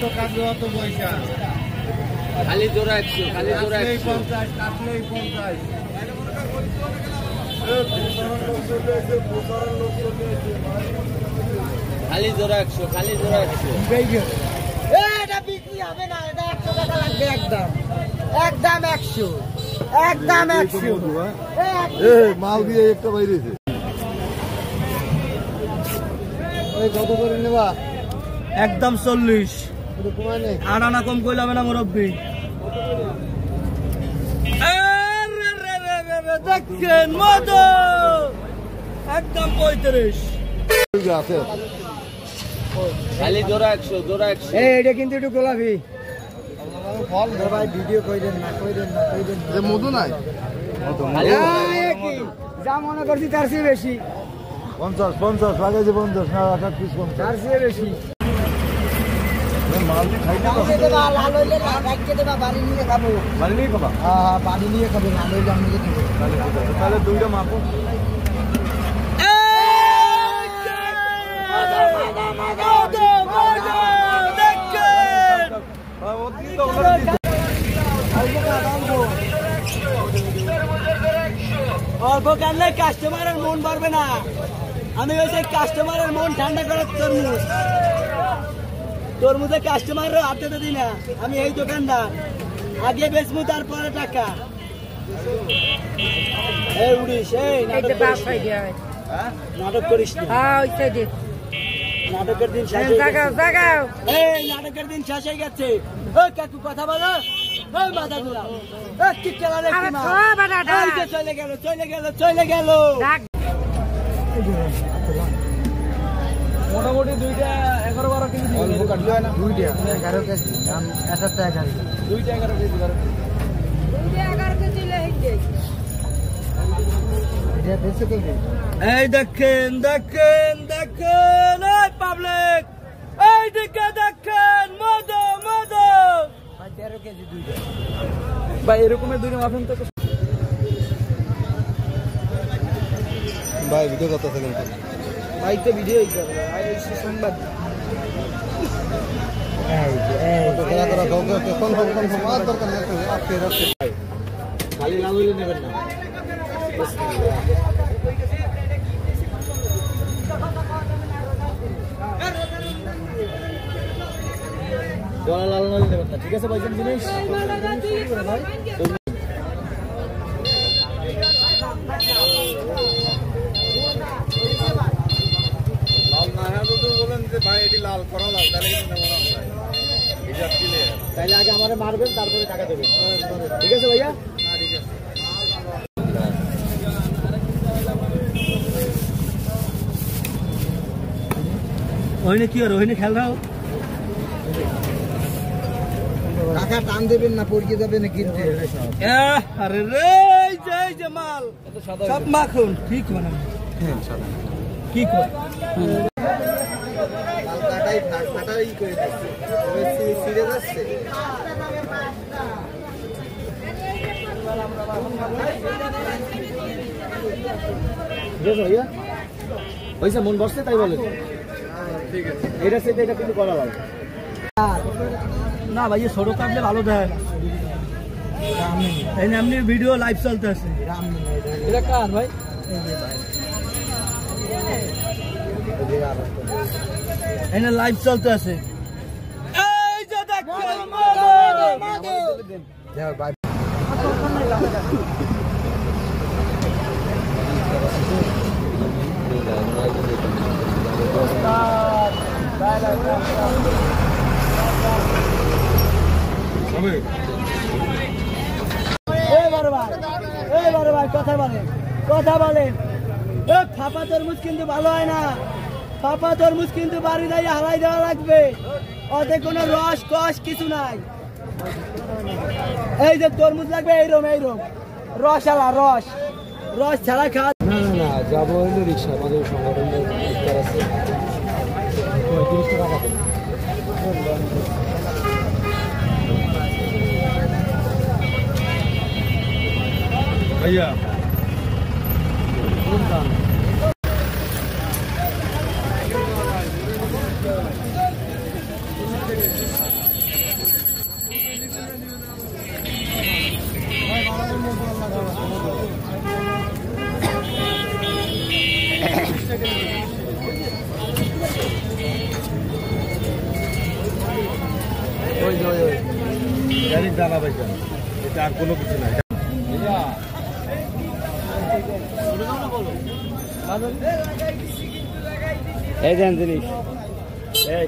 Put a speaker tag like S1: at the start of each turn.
S1: যত কাটবে অত পয়সা।
S2: খালি জোড়া 100, খালি জোড়া 100,
S1: 50 কাটলেই 50।
S2: খালি জোড়া 100, খালি জোড়া 100।
S3: এটা বিক্রি হবে না, এটা 100 টাকা লাগবে একদম, একদম 100, একদম 100।
S1: মাল দিয়ে একটা বাইরেছে। ওই কত করে নেবা?
S3: একদম 40।
S1: আর আনা কম কইলে হবে না মুরব্বী।
S3: দেখেন মতো একদম 35।
S2: খালি জোড়া 100, জোড়া 100।
S3: এটা কিন্তু একটু গোলাপি ফল ভাই, ভিডিও কইলেন না, কইলেন না, কইলেন না।
S1: মধু নাই,
S3: যা মনে করছি তার চেয়ে বেশি।
S1: 50 লাগাইছে 50 না 8 পিস 50
S3: তার চেয়ে বেশি।
S1: মাল দিয়ে খাইতে
S3: লাল হইলে রাখতে দেবা, বাড়ি নিয়ে খাবো।
S1: বাড়ি নিয়ে খাবা?
S3: হ্যাঁ, বাড়ি নিয়ে খাবো, লাল হইলে আমি দেবো।
S1: তাহলে দুইটা মাপো।
S3: অল্প কাটলে কাস্টমারের মন পারবে না। আমি ওই সেই কাস্টমারের মন ঠান্ডা করার তরমুজ, তরমুজে কাস্টমারের হাতে তো দিই না। আমি এই দোকানদার, আগে বেচবো তারপরে টাকা। এই উড়িস, এই নাটক করিস না, নাটকের দিন শেষ হয়ে গেছে। এই নাটকের দিন শেষ হয়ে গেছে। ওই কাকু কথা বলো, ওই মাথা দিলাম, কি খেলা দেখছি না, চলে গেল, চলে গেল, চলে গেল।
S1: মোটামুটি দুইটা 11-12 কেজি কাটলে হয় না?
S3: দুইটা 11 কেজি, একটা 11,
S1: দুইটা 11 কেজি।
S3: এই দেখেন, দেখেন, দেখেন, এই পাবলিক, এই দিকে দেখেন, মধু, মধু। 13 কেজি দুইটা
S1: ভাই, এরকমের দুইটা মাফিন তো ভাই ভিডিও করতেছে কিন্তু
S3: ভাই তো ভিডিও করে সংবাদ।
S1: খালি লাল হইলে নেবেন না। জলা লাল নইলে নেবেন না, ঠিক আছে ভাইজান? জিনিস
S3: তাইলে আগে আমারে মারবেন, তারপরে টাকা দেবেন, ঠিক আছে ভাইয়া? ওইনে কি আর ওইনে খেল রাও, টাকা টান দেবেন না, পড়িয়ে যাবেন কিনতে। আরে রে, এই যে মাল সব মাখন, ঠিক মানে কি কর কাটাই করে ছিঁড়ে যাচ্ছে।
S1: ভাইয়া মন বসছে তাই বলে, ঠিক আছে? এটা সেটা এটা কিন্তু করা ভালো
S3: না ভাই, ছোট কাটলে ভালো দেয়। এমনি ভিডিও লাইভ চলতে আছে।
S1: এটা কার ভাই?
S3: এনে লাইভ চলতে আছে। এই যে দেখেন ভাই, কথা বলেন, কথা বলেন। ফাঁপা তরমুজ কিন্তু ভালো হয় না, ফাঁপা তরমুজ কিন্তু বাড়ি যাই হালাই দেওয়া লাগবে, ওতে কোনো রস কষ কিছু নাই। এই যে তরমুজ লাগবে এইরকম, এইরকম রস আলা, রস রস ছাড়া খাওয়া।
S1: না না না, যাবো হইলো রিক্সা, আমাদের সংগঠনের আছে 35 টাকা পাবেন। ভাইয়া কোন দাম? ওই গাড়ির ডালা পাইছে এটা আর কোনো কিছু নাই
S2: এই দেন জিনিস
S1: এই